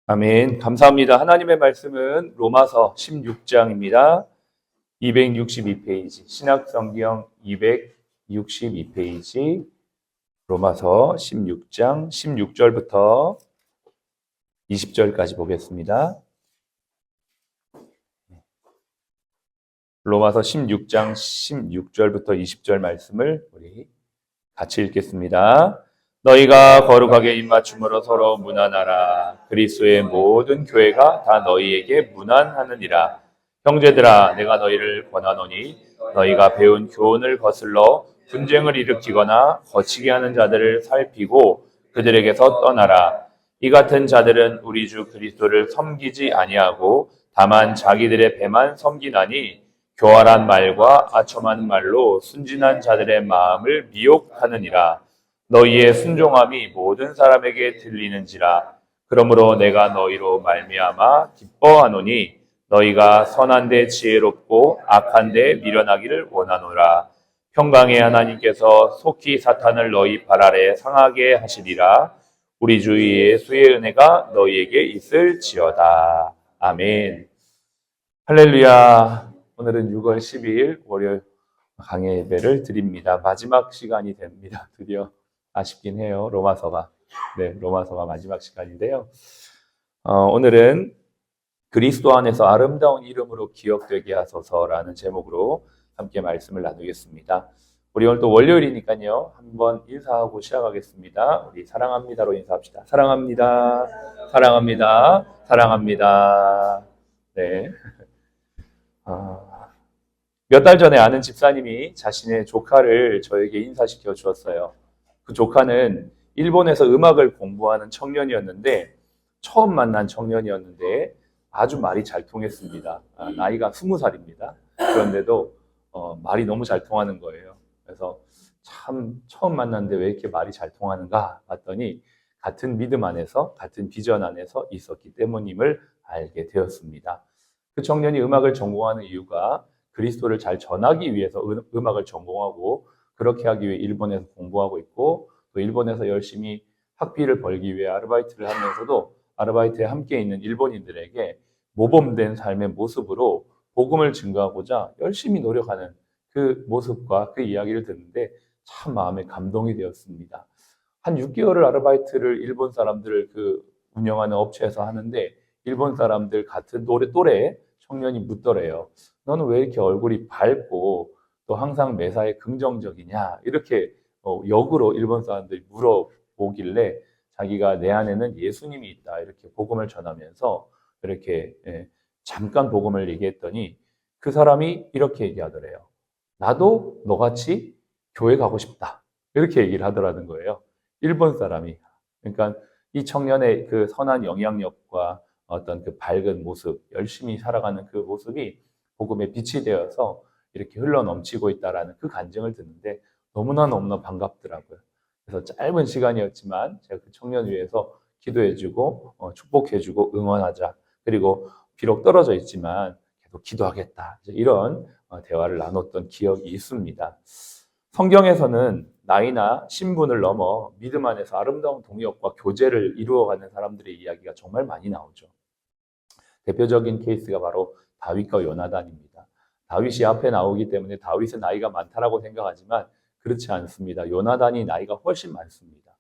아멘. 감사합니다. 하나님의 말씀은 로마서 16장입니다. 262페이지, 신약성경 262페이지, 로마서 16장 16절부터 20절까지 보겠습니다. 로마서 16장 16절부터 20절 말씀을 우리 같이 읽겠습니다. 너희가 거룩하게 입맞춤으로 서로 문안하라. 그리스도의 모든 교회가 다 너희에게 문안하느니라. 형제들아, 내가 너희를 권하노니 너희가 배운 교훈을 거슬러 분쟁을 일으키거나 거치게 하는 자들을 살피고 그들에게서 떠나라. 이 같은 자들은 우리 주 그리스도를 섬기지 아니하고 다만 자기들의 배만 섬기나니 교활한 말과 아첨한 말로 순진한 자들의 마음을 미혹하느니라. 너희의 순종함이 모든 사람에게 들리는지라. 그러므로 내가 너희로 말미암아 기뻐하노니 너희가 선한 데 지혜롭고 악한 데 미련하기를 원하노라. 평강의 하나님께서 속히 사탄을 너희 발 아래 상하게 하시리라. 우리 주 예수의 은혜가 너희에게 있을지어다. 아멘. 할렐루야. 오늘은 6월 12일 월요일 강해 예배를 드립니다. 마지막 시간이 됩니다. 드디어. 아쉽긴 해요. 로마서가 마지막 시간인데요. 오늘은 그리스도 안에서 아름다운 이름으로 기억되게 하소서라는 제목으로 함께 말씀을 나누겠습니다. 우리 오늘 또 월요일이니까요. 한번 인사하고 시작하겠습니다. 우리 사랑합니다로 인사합시다. 사랑합니다. 사랑합니다. 사랑합니다. 네. 몇 달 전에 아는 집사님이 자신의 조카를 저에게 인사시켜 주었어요. 그 조카는 일본에서 음악을 공부하는 청년이었는데 처음 만난 청년이었는데 아주 말이 잘 통했습니다. 나이가 20살입니다. 그런데도 말이 너무 잘 통하는 거예요. 그래서 참 처음 만났는데 왜 이렇게 말이 잘 통하는가 봤더니 같은 믿음 안에서 같은 비전 안에서 있었기 때문임을 알게 되었습니다. 그 청년이 음악을 전공하는 이유가 그리스도를 잘 전하기 위해서 음악을 전공하고 그렇게 하기 위해 일본에서 공부하고 있고 또 일본에서 열심히 학비를 벌기 위해 아르바이트를 하면서도 아르바이트에 함께 있는 일본인들에게 모범된 삶의 모습으로 복음을 증거하고자 열심히 노력하는 그 모습과 그 이야기를 듣는데 참 마음에 감동이 되었습니다. 한 6개월을 아르바이트를 일본 사람들을 그 운영하는 업체에서 하는데 일본 사람들 같은 또래 청년이 묻더래요. 너는 왜 이렇게 얼굴이 밝고 또 항상 매사에 긍정적이냐 이렇게 역으로 일본 사람들이 물어보길래 자기가 내 안에는 예수님이 있다 이렇게 복음을 전하면서 이렇게 잠깐 복음을 얘기했더니 그 사람이 이렇게 얘기하더래요. 나도 너같이 교회 가고 싶다 이렇게 얘기를 하더라는 거예요. 일본 사람이. 그러니까 이 청년의 그 선한 영향력과 어떤 그 밝은 모습, 열심히 살아가는 그 모습이 복음의 빛이 되어서 이렇게 흘러 넘치고 있다라는 그 간증을 듣는데 너무나 반갑더라고요. 그래서 짧은 시간이었지만 제가 그 청년 위해서 기도해주고 축복해주고 응원하자. 그리고 비록 떨어져 있지만 계속 기도하겠다. 이런 대화를 나눴던 기억이 있습니다. 성경에서는 나이나 신분을 넘어 믿음 안에서 아름다운 동역과 교제를 이루어가는 사람들의 이야기가 정말 많이 나오죠. 대표적인 케이스가 바로 다윗과 요나단입니다. 다윗이 앞에 나오기 때문에 다윗은 나이가 많다라고 생각하지만 그렇지 않습니다. 요나단이 나이가 훨씬 많습니다.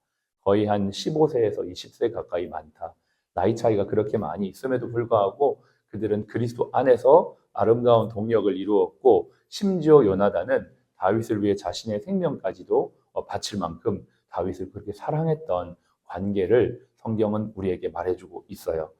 거의 한 15세에서 20세 가까이 많다. 나이 차이가 그렇게 많이 있음에도 불구하고 그들은 그리스도 안에서 아름다운 동역을 이루었고 심지어 요나단은 다윗을 위해 자신의 생명까지도 바칠 만큼 다윗을 그렇게 사랑했던 관계를 성경은 우리에게 말해주고 있어요.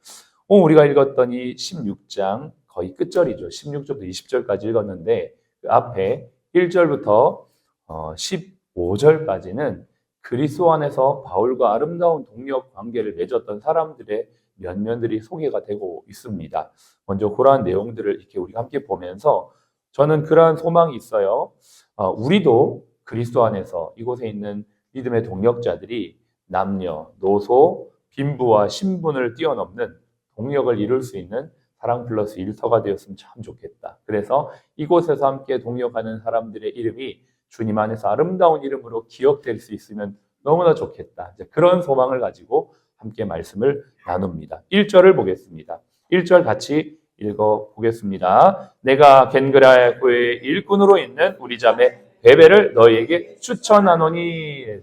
우리가 읽었던 이 16장 거의 끝절이죠. 16절부터 20절까지 읽었는데 그 앞에 1절부터 15절까지는 그리스도 안에서 바울과 아름다운 동력 관계를 맺었던 사람들의 면면들이 소개가 되고 있습니다. 먼저 그러한 내용들을 이렇게 우리가 함께 보면서 저는 그러한 소망이 있어요. 우리도 그리스도 안에서 이곳에 있는 믿음의 동력자들이 남녀, 노소, 빈부와 신분을 뛰어넘는 동력을 이룰 수 있는 사랑 플러스 일터가 되었으면 참 좋겠다. 그래서 이곳에서 함께 동역하는 사람들의 이름이 주님 안에서 아름다운 이름으로 기억될 수 있으면 너무나 좋겠다. 그런 소망을 가지고 함께 말씀을 나눕니다. 1절을 보겠습니다. 1절 같이 읽어보겠습니다. 내가 겐그라 교회의 일꾼으로 있는 우리 자매 베베를 너희에게 추천하노니.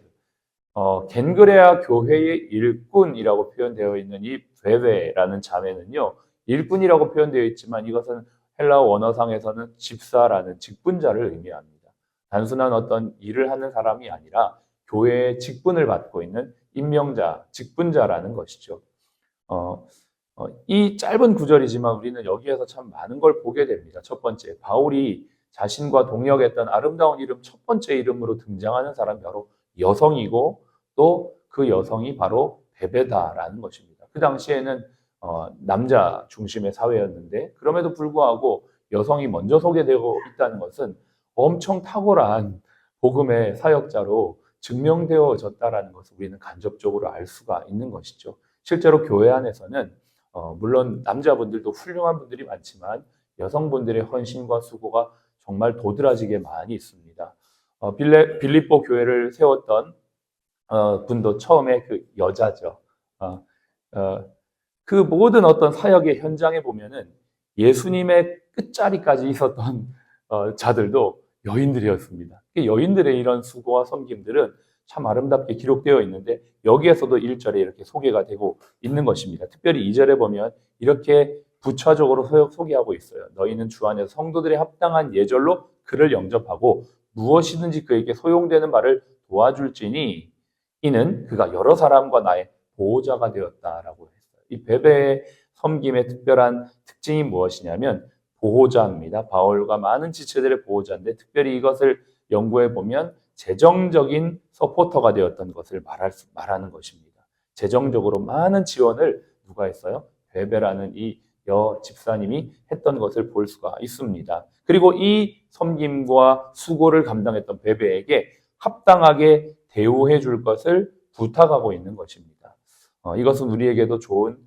겐그레아 교회의 일꾼이라고 표현되어 있는 이 베베라는 자매는요, 일꾼이라고 표현되어 있지만 이것은 헬라어 원어상에서는 집사라는 직분자를 의미합니다. 단순한 어떤 일을 하는 사람이 아니라 교회의 직분을 받고 있는 임명자, 직분자라는 것이죠. 이 짧은 구절이지만 우리는 여기에서 참 많은 걸 보게 됩니다. 첫 번째, 바울이 자신과 동역했던 아름다운 이름 첫 번째 이름으로 등장하는 사람이 바로 여성이고 또 그 여성이 바로 베베다라는 것입니다. 그 당시에는 남자 중심의 사회였는데 그럼에도 불구하고 여성이 먼저 소개되고 있다는 것은 엄청 탁월한 복음의 사역자로 증명되어졌다라는 것을 우리는 간접적으로 알 수가 있는 것이죠. 실제로 교회 안에서는 물론 남자분들도 훌륭한 분들이 많지만 여성분들의 헌신과 수고가 정말 도드라지게 많이 있습니다. 빌립보 교회를 세웠던 분도 처음에 그 여자죠. 그 모든 어떤 사역의 현장에 보면은 예수님의 끝자리까지 있었던 자들도 여인들이었습니다. 여인들의 이런 수고와 섬김들은 참 아름답게 기록되어 있는데 여기에서도 1절에 이렇게 소개가 되고 있는 것입니다. 특별히 2절에 보면 이렇게 부차적으로 소개하고 있어요. 너희는 주 안에서 성도들의 합당한 예절로 그를 영접하고 무엇이든지 그에게 소용되는 바를 도와줄지니 이는 그가 여러 사람과 나의 보호자가 되었다라고 했어요. 이 베베의 섬김의 특별한 특징이 무엇이냐면 보호자입니다. 바울과 많은 지체들의 보호자인데 특별히 이것을 연구해 보면 재정적인 서포터가 되었던 것을 말하는 것입니다. 재정적으로 많은 지원을 누가 했어요? 베베라는 이 여 집사님이 했던 것을 볼 수가 있습니다. 그리고 이 섬김과 수고를 감당했던 베베에게 합당하게 대우해 줄 것을 부탁하고 있는 것입니다. 이것은 우리에게도 좋은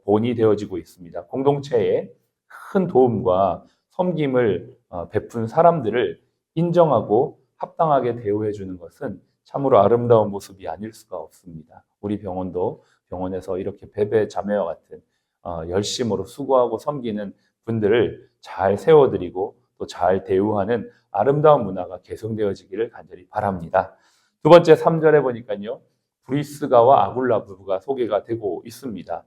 본이 되어지고 있습니다. 공동체에 큰 도움과 섬김을 베푼 사람들을 인정하고 합당하게 대우해 주는 것은 참으로 아름다운 모습이 아닐 수가 없습니다. 우리 병원도 병원에서 이렇게 베베 자매와 같은 열심으로 수고하고 섬기는 분들을 잘 세워드리고 또 잘 대우하는 아름다운 문화가 개성되어지기를 간절히 바랍니다. 두 번째 3절에 보니까요. 브리스가와 아굴라 부부가 소개가 되고 있습니다.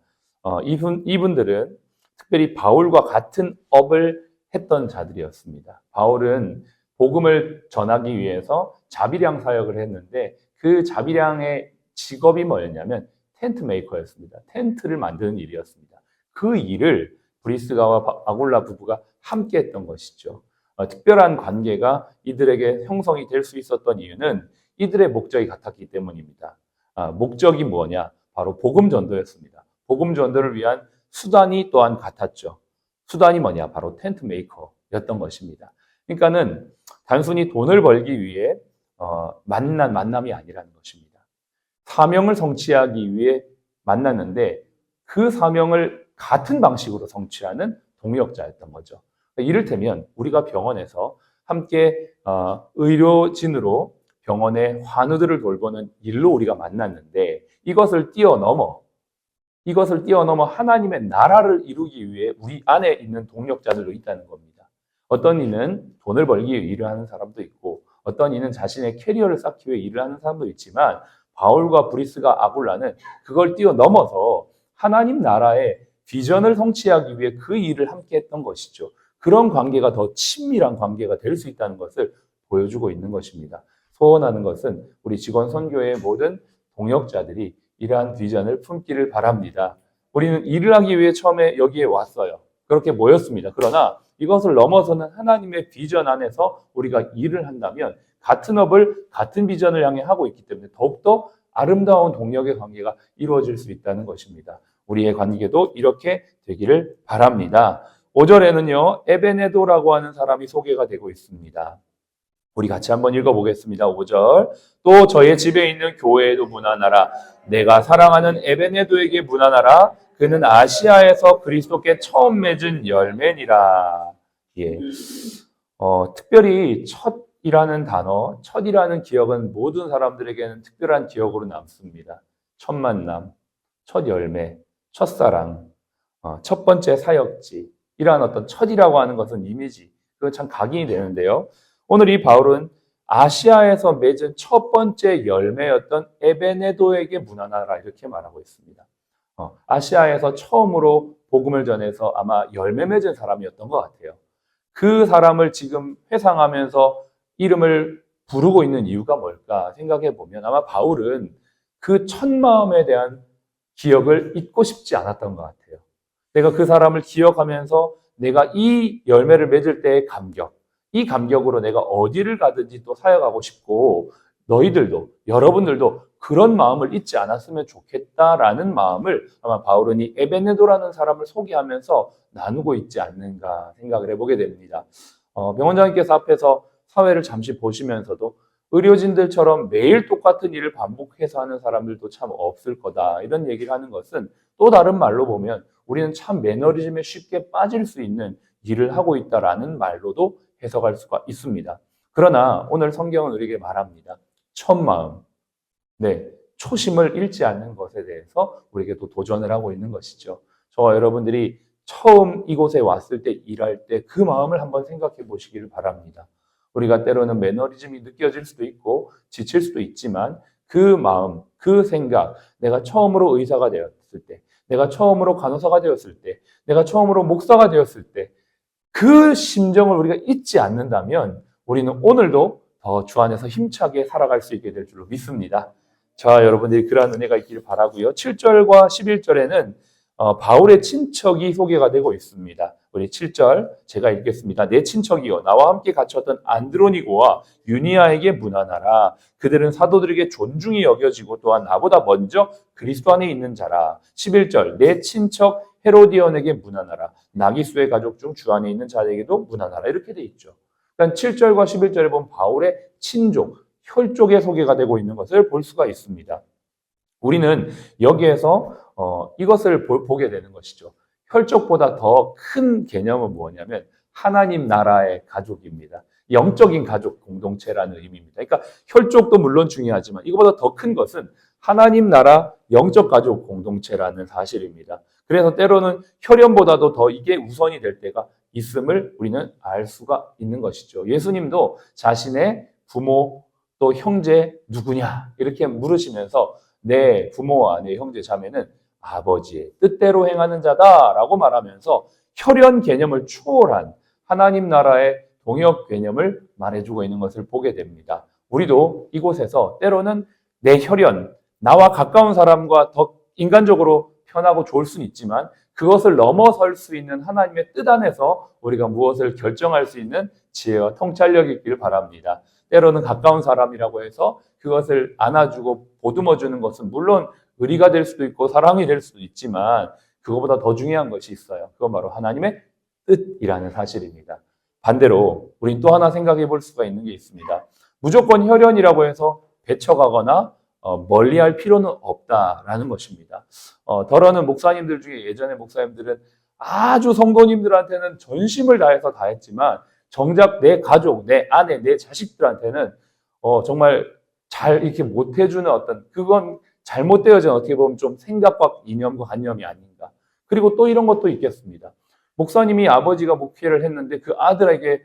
이분들은 특별히 바울과 같은 업을 했던 자들이었습니다. 바울은 복음을 전하기 위해서 자비량 사역을 했는데 그 자비량의 직업이 뭐였냐면 텐트 메이커였습니다. 텐트를 만드는 일이었습니다. 그 일을 브리스가와 아굴라 부부가 함께 했던 것이죠. 특별한 관계가 이들에게 형성이 될 수 있었던 이유는 이들의 목적이 같았기 때문입니다. 목적이 뭐냐? 바로 복음 전도였습니다. 복음 전도를 위한 수단이 또한 같았죠. 수단이 뭐냐? 바로 텐트 메이커였던 것입니다. 그러니까는 단순히 돈을 벌기 위해 만남이 아니라는 것입니다. 사명을 성취하기 위해 만났는데 그 사명을 같은 방식으로 성취하는 동역자였던 거죠. 이를테면 우리가 병원에서 함께 의료진으로 병원의 환우들을 돌보는 일로 우리가 만났는데 이것을 뛰어넘어 하나님의 나라를 이루기 위해 우리 안에 있는 동력자들도 있다는 겁니다. 어떤 이는 돈을 벌기 위해 일을 하는 사람도 있고 어떤 이는 자신의 캐리어를 쌓기 위해 일을 하는 사람도 있지만 바울과 브리스가 아굴라는 그걸 뛰어넘어서 하나님 나라의 비전을 성취하기 위해 그 일을 함께 했던 것이죠. 그런 관계가 더 친밀한 관계가 될 수 있다는 것을 보여주고 있는 것입니다. 소원하는 것은 우리 직원 선교회의 모든 동역자들이 이러한 비전을 품기를 바랍니다. 우리는 일을 하기 위해 처음에 여기에 왔어요. 그렇게 모였습니다. 그러나 이것을 넘어서는 하나님의 비전 안에서 우리가 일을 한다면 같은 업을 같은 비전을 향해 하고 있기 때문에 더욱더 아름다운 동역의 관계가 이루어질 수 있다는 것입니다. 우리의 관계도 이렇게 되기를 바랍니다. 5절에는요, 에베네도라고 하는 사람이 소개가 되고 있습니다. 우리 같이 한번 읽어보겠습니다. 5절. 또 저의 집에 있는 교회에도 문안하라. 내가 사랑하는 에베네도에게 문안하라. 그는 아시아에서 그리스도께 처음 맺은 열매니라. 예. 특별히 첫이라는 단어, 첫이라는 기억은 모든 사람들에게는 특별한 기억으로 남습니다. 첫 만남. 첫 열매, 첫사랑, 첫 번째 사역지, 이러한 어떤 첫이라고 하는 것은 이미지, 그건 참 각인이 되는데요. 오늘 이 바울은 아시아에서 맺은 첫 번째 열매였던 에베네도에게 문안하라 이렇게 말하고 있습니다. 아시아에서 처음으로 복음을 전해서 아마 열매 맺은 사람이었던 것 같아요. 그 사람을 지금 회상하면서 이름을 부르고 있는 이유가 뭘까 생각해 보면 아마 바울은 그 첫 마음에 대한 기억을 잊고 싶지 않았던 것 같아요. 내가 그 사람을 기억하면서 내가 이 열매를 맺을 때의 감격, 이 감격으로 내가 어디를 가든지 또 사역하고 싶고 너희들도, 여러분들도 그런 마음을 잊지 않았으면 좋겠다라는 마음을 아마 바울은 이 에베네도라는 사람을 소개하면서 나누고 있지 않는가 생각을 해보게 됩니다. 병원장님께서 앞에서 사회를 잠시 보시면서도 의료진들처럼 매일 똑같은 일을 반복해서 하는 사람들도 참 없을 거다 이런 얘기를 하는 것은 또 다른 말로 보면 우리는 참 매너리즘에 쉽게 빠질 수 있는 일을 하고 있다라는 말로도 해석할 수가 있습니다. 그러나 오늘 성경은 우리에게 말합니다. 첫 마음, 초심을 잃지 않는 것에 대해서 우리에게 또 도전을 하고 있는 것이죠. 저와 여러분들이 처음 이곳에 왔을 때 일할 때 그 마음을 한번 생각해 보시기를 바랍니다. 우리가 때로는 매너리즘이 느껴질 수도 있고 지칠 수도 있지만 그 마음, 그 생각, 내가 처음으로 의사가 되었을 때, 내가 처음으로 간호사가 되었을 때, 내가 처음으로 목사가 되었을 때 그 심정을 우리가 잊지 않는다면 우리는 오늘도 더 주 안에서 힘차게 살아갈 수 있게 될 줄로 믿습니다. 자, 여러분들이 그러한 은혜가 있기를 바라고요. 7절과 11절에는 바울의 친척이 소개가 되고 있습니다. 우리 7절 제가 읽겠습니다. 내 친척이요 나와 함께 갇혔던 안드로니고와 유니아에게 문안하라. 그들은 사도들에게 존중이 여겨지고 또한 나보다 먼저 그리스도 안에 있는 자라. 11절 내 친척 헤로디온에게 문안하라. 나기수의 가족 중 주 안에 있는 자에게도 문안하라. 이렇게 돼 있죠. 그러니까 7절과 11절에 보면 바울의 친족, 혈족의 소개가 되고 있는 것을 볼 수가 있습니다. 우리는 여기에서 이것을 보게 되는 것이죠. 혈족보다 더 큰 개념은 뭐냐면 하나님 나라의 가족입니다. 영적인 가족 공동체라는 의미입니다. 그러니까 혈족도 물론 중요하지만 이거보다 더 큰 것은 하나님 나라 영적 가족 공동체라는 사실입니다. 그래서 때로는 혈연보다도 더 이게 우선이 될 때가 있음을 우리는 알 수가 있는 것이죠. 예수님도 자신의 부모 또 형제 누구냐 이렇게 물으시면서 내 부모와 내 형제 자매는 아버지의 뜻대로 행하는 자다라고 말하면서 혈연 개념을 초월한 하나님 나라의 동역 개념을 말해주고 있는 것을 보게 됩니다. 우리도 이곳에서 때로는 내 혈연, 나와 가까운 사람과 더 인간적으로 편하고 좋을 수는 있지만 그것을 넘어설 수 있는 하나님의 뜻 안에서 우리가 무엇을 결정할 수 있는 지혜와 통찰력이 있기를 바랍니다. 때로는 가까운 사람이라고 해서 그것을 안아주고 보듬어주는 것은 물론 의리가 될 수도 있고 사랑이 될 수도 있지만 그것보다 더 중요한 것이 있어요. 그건 바로 하나님의 뜻이라는 사실입니다. 반대로 우린 또 하나 생각해 볼 수가 있는 게 있습니다. 무조건 혈연이라고 해서 배척하거나 멀리할 필요는 없다라는 것입니다. 더러는 목사님들 중에 예전에 목사님들은 아주 성도님들한테는 전심을 다해서 다 했지만 정작 내 가족, 내 아내, 내 자식들한테는 정말 잘 이렇게 못해주는 어떤 그건 잘못되어진 어떻게 보면 좀 생각과 이념과 관념이 아닌가. 그리고 또 이런 것도 있겠습니다. 목사님이 아버지가 목회를 했는데 그 아들에게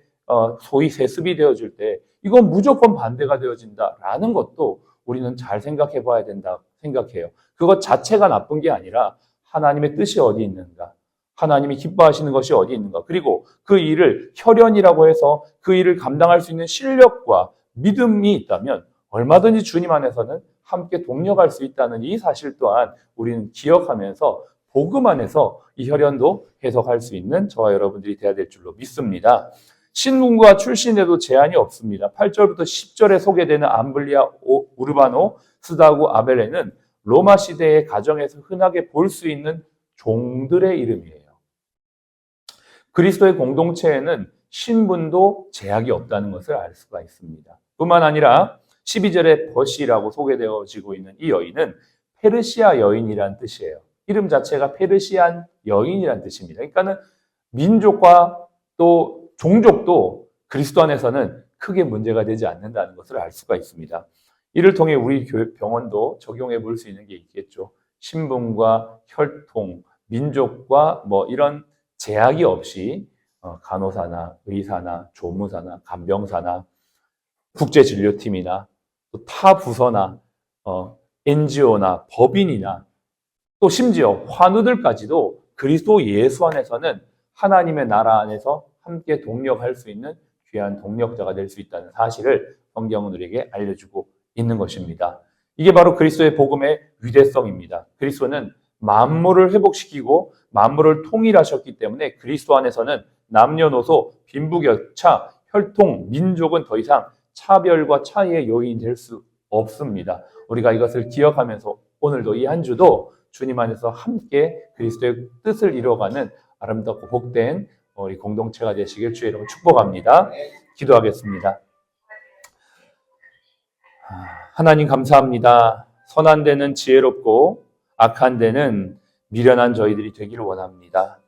소위 세습이 되어질 때 이건 무조건 반대가 되어진다라는 것도 우리는 잘 생각해 봐야 된다 생각해요. 그것 자체가 나쁜 게 아니라 하나님의 뜻이 어디 있는가. 하나님이 기뻐하시는 것이 어디 있는가. 그리고 그 일을 혈연이라고 해서 그 일을 감당할 수 있는 실력과 믿음이 있다면 얼마든지 주님 안에서는 함께 동력할 수 있다는 이 사실 또한 우리는 기억하면서 복음 안에서 이 혈연도 해석할 수 있는 저와 여러분들이 되어야 될 줄로 믿습니다. 신분과 출신에도 제한이 없습니다. 8절부터 10절에 소개되는 암블리아, 우르바노, 스다구, 아벨레는 로마 시대의 가정에서 흔하게 볼 수 있는 종들의 이름이에요. 그리스도의 공동체에는 신분도 제약이 없다는 것을 알 수가 있습니다. 뿐만 아니라 12절에 버시라고 소개되어지고 있는 이 여인은 페르시아 여인이란 뜻이에요. 이름 자체가 페르시안 여인이란 뜻입니다. 그러니까는 민족과 또 종족도 그리스도 안에서는 크게 문제가 되지 않는다는 것을 알 수가 있습니다. 이를 통해 우리 병원도 적용해 볼 수 있는 게 있겠죠. 신분과 혈통, 민족과 뭐 이런 제약이 없이 간호사나 의사나 조무사나 간병사나 국제진료팀이나 또 타 부서나 NGO나 법인이나 또 심지어 환우들까지도 그리스도 예수 안에서는 하나님의 나라 안에서 함께 동력할 수 있는 귀한 동력자가 될 수 있다는 사실을 성경은 우리에게 알려주고 있는 것입니다. 이게 바로 그리스도의 복음의 위대성입니다. 그리스도는 만물을 회복시키고 만물을 통일하셨기 때문에 그리스도 안에서는 남녀노소, 빈부격차, 혈통, 민족은 더 이상 차별과 차이의 요인이 될 수 없습니다. 우리가 이것을 기억하면서 오늘도 이 한 주도 주님 안에서 함께 그리스도의 뜻을 이루어가는 아름답고 복된 우리 공동체가 되시길 주의 이름으로 축복합니다. 기도하겠습니다. 하나님 감사합니다. 선한 데는 지혜롭고 악한 데는 미련한 저희들이 되기를 원합니다.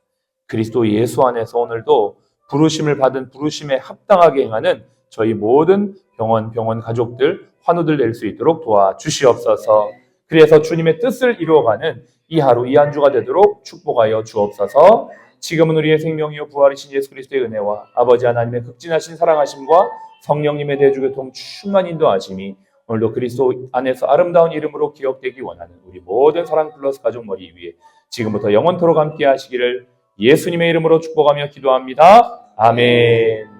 그리스도 예수 안에서 오늘도 부르심을 받은 부르심에 합당하게 행하는 저희 모든 병원 가족들, 환우들 될 수 있도록 도와주시옵소서. 그래서 주님의 뜻을 이루어가는 이 하루, 이 한 주가 되도록 축복하여 주옵소서. 지금은 우리의 생명이요 부활이신 예수 그리스도의 은혜와 아버지 하나님의 극진하신 사랑하심과 성령님의 대주교통 충만 인도하심이 오늘도 그리스도 안에서 아름다운 이름으로 기억되기 원하는 우리 모든 사랑 플러스 가족 머리 위에 지금부터 영원토록 함께 하시기를 예수님의 이름으로 축복하며 기도합니다. 아멘.